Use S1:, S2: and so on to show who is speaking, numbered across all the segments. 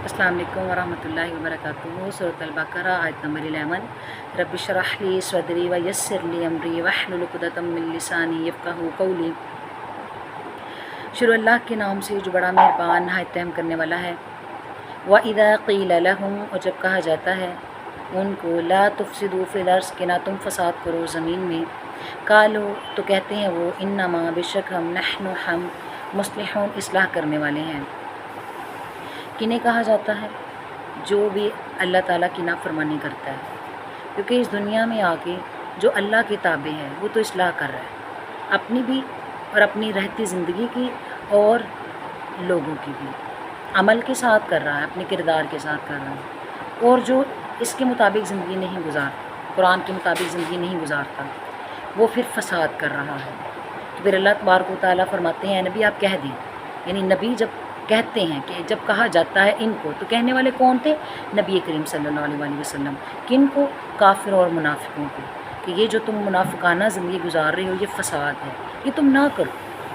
S1: अस्सलाम वालेकुम वरहमतुल्लाहि वबरकातुहू। सूरत अल-बक़रा आयत नंबर 11। रब्बि इश्रह ली सदरी व यस्सिर ली अमरी वहलुल उक़दतम मिन लिसानी यफ़क़हू क़ौली। शुरू अल्लाह के नाम से जो बड़ा मेहरबान नहायत रहम करने वाला है। व इज़ा क़ील लहुम, और जब कहा जाता है उनको, ला तुफ़सिदू फ़िल अर्ज़, कि ना तुम फ़साद करो ज़मीन में, कालू, तो कहते हैं वो, इन्नमा, बेशक हम मुस्लिहून, इस्लाह करने वाले हैं। किन्हें कहा जाता है? जो भी अल्लाह ताला की नाफरमानी करता है, क्योंकि इस दुनिया में आके जो अल्लाह के ताबे है वो तो इस्लाह कर रहा है, अपनी भी और अपनी रहती ज़िंदगी की और लोगों की भी, अमल के साथ कर रहा है, अपने किरदार के साथ कर रहा है। और जो इसके मुताबिक ज़िंदगी नहीं गुजारता, कुरान के मुताबिक ज़िंदगी नहीं गुजारता, वो फिर फ़साद कर रहा है। तो फिर अल्लाह तबारक व तआला फरमाते हैं, नबी आप कह दें, यानी नबी जब कहते हैं कि जब कहा जाता है इनको, तो कहने वाले कौन थे? नबी करीम सल्लल्लाहु अलैहि वसल्लम। किन को? काफिर और मुनाफिकों को, कि ये जो तुम मुनाफिकाना ज़िंदगी गुजार रहे हो ये फ़साद है, ये तुम ना करो।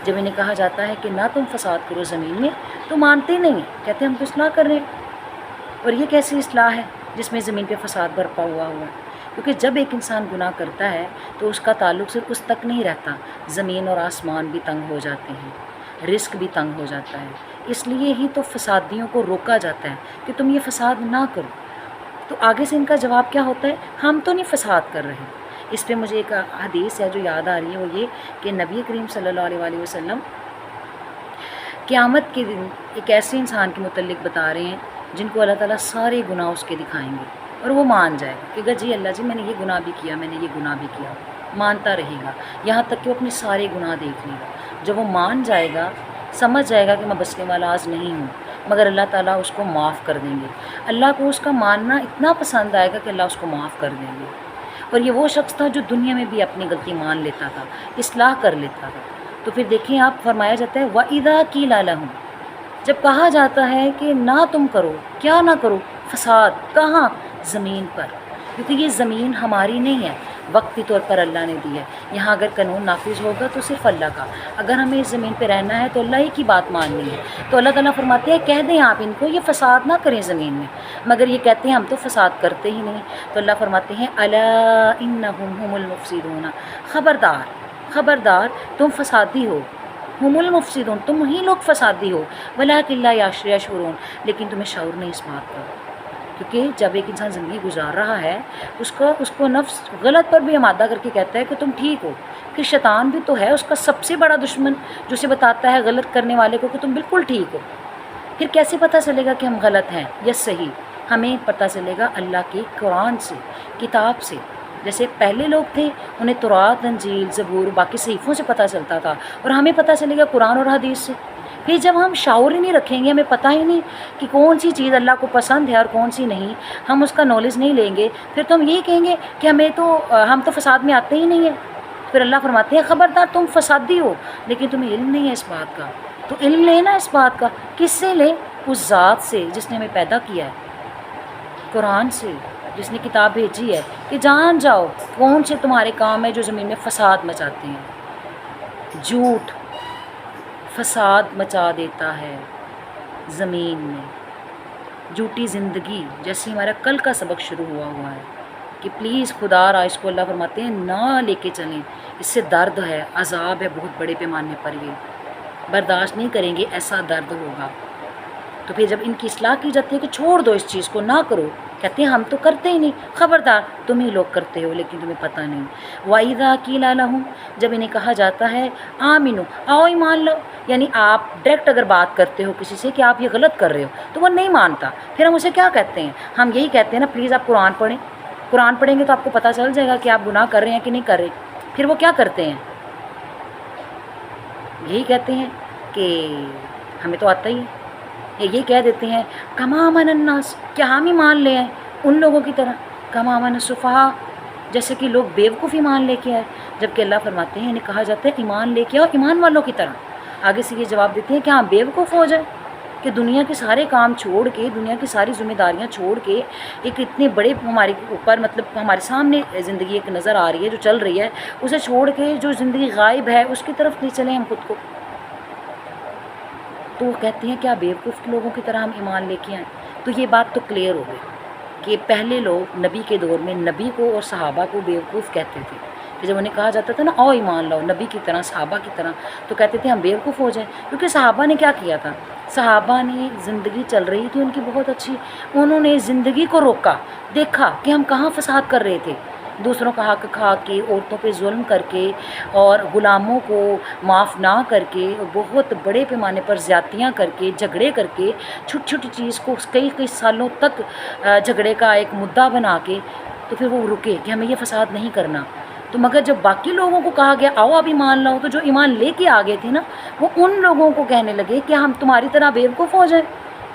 S1: जब इन्हें कहा जाता है कि ना तुम फ़साद करो ज़मीन में, तो मानते नहीं हैं, कहते हम तो इस्लाह कर रहे हैं। और ये कैसी इस्लाह है जिसमें ज़मीन पर फ़साद बरपा हुआ है? क्योंकि जब एक इंसान गुनाह करता है तो उसका ताल्लुक़ सिर्फ उस तक नहीं रहता, ज़मीन और आसमान भी तंग हो जाते हैं, रिस्क भी तंग हो जाता है। इसलिए ही तो फ़सादियों को रोका जाता है कि तुम ये फ़साद ना करो। तो आगे से इनका जवाब क्या होता है? हम तो नहीं फ़साद कर रहे। इस पे मुझे एक हदीस है जो याद आ रही है, वो ये कि नबी करीम सल्लल्लाहु अलैहि वसल्लम क़यामत के दिन एक ऐसे इंसान के मुतल्लिक बता रहे हैं जिनको अल्लाह ताला सारे गुनाह उसके दिखाएंगे और वो मान जाएगा कि जी अल्लाह जी मैंने ये गुनाह भी किया, मैंने ये गुनाह भी किया, मानता रहेगा, यहाँ तक कि वो अपने सारे गुनाह देख लेगा। जब वो मान जाएगा, समझ जाएगा कि मैं बचने वाला आज नहीं हूँ, मगर अल्लाह ताला उसको माफ़ कर देंगे। अल्लाह को उसका मानना इतना पसंद आएगा कि अल्लाह उसको माफ़ कर देंगे। और ये वो शख्स था जो दुनिया में भी अपनी गलती मान लेता था, इस्लाह कर लेता था। तो फिर देखिए आप, फरमाया जाता है व इज़ा क़ील लहुम, जब कहा जाता है कि ना तुम करो, क्या ना करो? फ़साद। कहाँ? ज़मीन पर, क्योंकि ये ज़मीन हमारी नहीं है, वक्ती तौर पर अल्लाह ने दी है। यहाँ अगर कानून नाफिज होगा तो सिर्फ़ अल्लाह का, अगर हमें इस ज़मीन पे रहना है तो अल्लाह ही की बात माननी है। तो अल्लाह ताला फरमाते हैं कह दें आप इनको ये फ़साद ना करें ज़मीन में, मगर ये कहते हैं हम तो फ़साद करते ही नहीं। तो अल्लाह फरमाते हैं अला इन्नहुम हुमुल मुफ़सिदून, ख़बरदार ख़बरदार तुम फ़सादी हो, हुमुल मुफ़सिदून, तुम ही लोग फ़सादी हो, वलाकिन ला यशऊरून, लेकिन तुम्हें शऊर नहीं इस बात का। क्योंकि जब एक इंसान ज़िंदगी गुजार रहा है, उसको नफ्स गलत पर भी आमादा करके कहता है कि तुम ठीक हो। कि शैतान भी तो है उसका सबसे बड़ा दुश्मन, जो उसे बताता है गलत करने वाले को कि तुम बिल्कुल ठीक हो। फिर कैसे पता चलेगा कि हम गलत हैं या सही? हमें पता चलेगा अल्लाह के कुरान से, किताब से। जैसे पहले लोग थे, उन्हें तौरात, इंजील, ज़बूर, बाकी सहीफ़ों से पता चलता था, और हमें पता चलेगा कुरान और हदीस से। फिर जब हम शाऊर ही नहीं रखेंगे, हमें पता ही नहीं कि कौन सी चीज़ अल्लाह को पसंद है और कौन सी नहीं, हम उसका नॉलेज नहीं लेंगे, फिर तो हम यही कहेंगे कि हम तो फ़साद में आते ही नहीं हैं। फिर अल्लाह फरमाते हैं ख़बरदार तुम फ़सादी हो, लेकिन तुम्हें इल्म नहीं है इस बात का। तो इल्म लेना इस बात का, किससे ले? उस ज़ात से जिसने हमें पैदा किया है, कुरान से, जिसने किताब भेजी है, कि जान जाओ कौन से तुम्हारे काम है जो ज़मीन में फ़साद मचाते हैं। झूठ फ़साद मचा देता है ज़मीन में, झूठी ज़िंदगी। जैसे हमारा कल का सबक शुरू हुआ है कि प्लीज़ खुदा इसको अल्लाह फरमाते हैं ना लेके चलें, इससे दर्द है, अज़ाब है बहुत बड़े पैमाने पर, ये बर्दाश्त नहीं करेंगे, ऐसा दर्द होगा। तो फिर जब इनकी इस्लाह की जाती है कि छोड़ दो इस चीज़ को, ना करो, कहते हैं हम तो करते ही नहीं, ख़बरदार तुम ही लोग करते हो लेकिन तुम्हें पता नहीं। वाइज़ा क़ील लहुम, जब इन्हें कहा जाता है आमिनु, आओ ईमान लो, यानी आप डायरेक्ट अगर बात करते हो किसी से कि आप ये गलत कर रहे हो, तो वो नहीं मानता, फिर हम उसे क्या कहते हैं? हम यही कहते हैं ना, प्लीज़ आप कुरान पढ़ें, कुरान पढ़ेंगे तो आपको पता चल जाएगा कि आप गुनाह कर रहे हैं कि नहीं कर रहे। फिर वो क्या करते हैं? यही कहते हैं कि हमें तो आता ही है, ये कह देते हैं कमा अमन अन्नास, क्या हम ही मान ले आए उन लोगों की तरह, कमा अमन सुफ़हा, जैसे कि लोग बेवकूफ़ ईमान लेके आए। जबकि अल्लाह फरमाते हैं, इन्हें कहा जाता है ईमान लेके आओ ईमान वालों की तरह। आगे से ये जवाब देते हैं कि हाँ बेवकूफ़ हो जाए कि दुनिया के सारे काम छोड़ के, दुनिया की सारी ज़िम्मेदारियाँ छोड़ के, एक इतने बड़े हमारे ऊपर, मतलब हमारे सामने ज़िंदगी एक नज़र आ रही है जो चल रही है, उसे छोड़ के जो ज़िंदगी गायब है उसकी तरफ नहीं चलें हम खुद को। तो वो कहते हैं क्या बेवकूफ़ लोगों की तरह हम ईमान लेके आएँ? تو یہ بات تو کلیئر ہو گئی کہ پہلے لوگ نبی کے دور میں نبی کو اور صحابہ کو بیوقوف کہتے تھے، کہ جب انہیں کہا جاتا تھا نا آؤ ایمان لاؤ نبی کی طرح صحابہ کی طرح، تو کہتے تھے ہم بیوقوف ہو جائیں، کیونکہ صحابہ نے کیا کیا تھا، صحابہ نے زندگی چل رہی تھی ان کی بہت اچھی، انہوں نے زندگی کو روکا، دیکھا کہ ہم کہاں فساد کر رہے تھے، دوسروں کا حق کھا کے، عورتوں پہ ظلم کر کے، اور غلاموں کو معاف نہ کر کے، اور بہت بڑے پیمانے پر زیادتیاں کر کے، جھگڑے کر کے، چھوٹی چھوٹی چیز کو کئی کئی سالوں تک جھگڑے کا ایک مدعا بنا کے، تو پھر وہ رکے کہ ہمیں یہ فساد نہیں کرنا۔ تو مگر جب باقی لوگوں کو کہا گیا آؤ آپ ایمان لاؤ، تو جو ایمان لے کے آگے تھے نا، وہ ان لوگوں کو کہنے لگے کہ ہم تمہاری طرح بیوقوف ہو جائیں،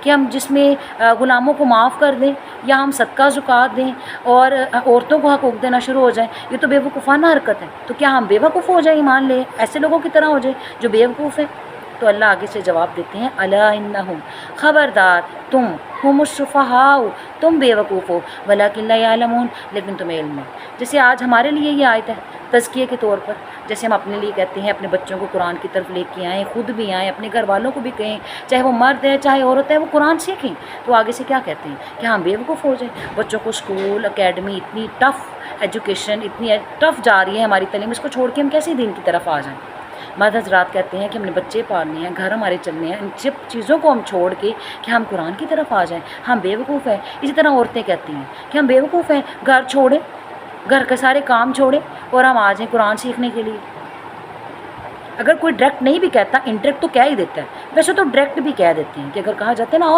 S1: کہ ہم جس میں غلاموں کو معاف کر دیں، یا ہم صدقہ زکوٰۃ دیں اور عورتوں کو حقوق دینا شروع ہو جائیں، یہ تو بیوقوفانہ حرکت ہے، تو کیا ہم بیوقوف ہو جائیں ایمان لیں، ایسے لوگوں کی طرح ہو جائیں جو بیوقوف ہیں؟ تو اللہ آگے سے جواب دیتے ہیں الا انہم، خبردار، تم ہم السفہاء، تم بیوقوف ہو، ولکن لا یعلمون، لیکن تمہیں علم ہے۔ جیسے آج ہمارے لیے یہ آیت ہے تزکیے کے طور پر، جیسے ہم اپنے لیے کہتے ہیں اپنے بچوں کو قرآن کی طرف لے کے آئیں، خود بھی آئیں، اپنے گھر والوں کو بھی کہیں، چاہے وہ مرد ہے چاہے عورت ہے، وہ قرآن سیکھیں، تو آگے سے کیا کہتے ہیں کہ ہم بیوقوف ہو جائیں۔ بچوں کو اسکول اکیڈمی اتنی ٹف ایجوکیشن، اتنی ٹف جا رہی ہے ہماری تعلیم، اس کو چھوڑ کے ہم کیسے دین کی طرف آ جائیں؟ مرد حضرات کہتے ہیں کہ ہم نے بچے پالنے ہیں، گھر ہمارے چلنے ہیں، ان سب چیزوں کو ہم چھوڑ کے کہ ہم قرآن کی طرف آ جائیں، ہم بیوقوف ہیں۔ اسی طرح عورتیں کہتی ہیں کہ ہم بیوقوف ہیں، گھر چھوڑیں، گھر کے سارے کام چھوڑیں اور ہم آ جائیں قرآن سیکھنے کے لیے۔ اگر کوئی ڈائریکٹ نہیں بھی کہتا، انڈائریکٹ تو کہہ ہی دیتا ہے، ویسے تو ڈائریکٹ بھی کہہ دیتے ہیں کہ اگر کہا جاتا ہے نا آؤ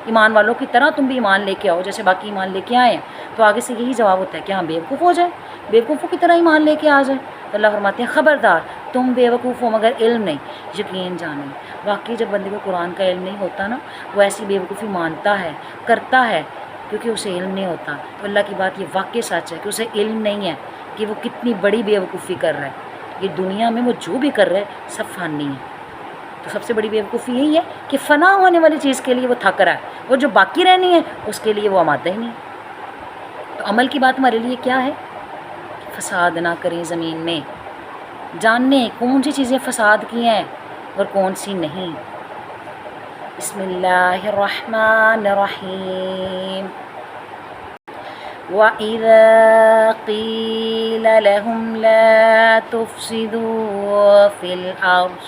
S1: ایمان والوں کی طرح تم بھی ایمان لے کے آؤ جیسے باقی ایمان لے کے آئے ہیں، تو آگے سے یہی جواب ہوتا ہے کہ ہم بیوقوف ہو جائیں، بیوقوفوں کی طرح ایمان لے کے آ جائیں۔ تو اللہ فرماتے ہیں خبردار، تم بیوقوف ہو مگر علم نہیں، یقین جانیں۔ واقعی جب بندے کو قرآن کا علم نہیں ہوتا نا، وہ ایسی بیوقوفی مانتا ہے، کرتا ہے، کیونکہ اسے علم نہیں ہوتا۔ تو اللہ کی بات یہ واقعی سچ ہے کہ اسے علم نہیں ہے کہ وہ کتنی بڑی بیوقوفی کر رہا ہے۔ یہ دنیا میں وہ جو بھی کر رہا ہے سب فانی ہے، تو سب سے بڑی بیوقوفی یہی ہے کہ فنا ہونے والی چیز کے لیے وہ تھک رہا ہے، اور جو باقی رہنی ہے اس کے لیے وہ آمادہ ہی نہیں۔ تو عمل کی بات ہمارے لیے کیا ہے؟ فساد نہ کریں زمین میں، جاننے کون سی چیزیں فساد کی ہیں اور کون سی نہیں۔ بسم اللہ الرحمن الرحیم۔ وَإِذَا قِيلَ لَهُمْ لَا تُفْسِدُوا فِي الْأَرْضِ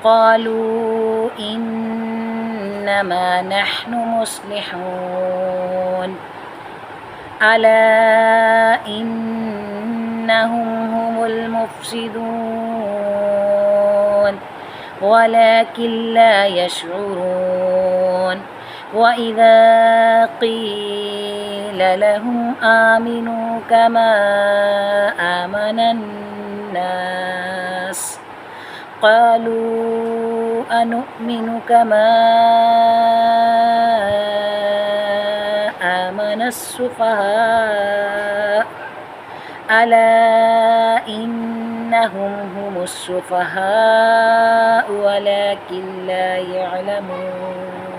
S1: قَالُوا إِنَّمَا نَحْنُ مُصْلِحُونَ أَلَا إِنَّهُمْ هُمُ الْمُفْسِدُونَ وَلَكِنْ لَا يَشْعُرُونَ وَإِذَا قِيلَ لَهُمْ آمِنُوا كَمَا آمَنَ النَّاسُ قَالُوا أَنُؤْمِنُ كَمَا آمَنَ السُّفَهَاءُ أَلَا إِنَّهُمْ هُمُ السُّفَهَاءُ وَلَكِنْ لَا يَعْلَمُونَ۔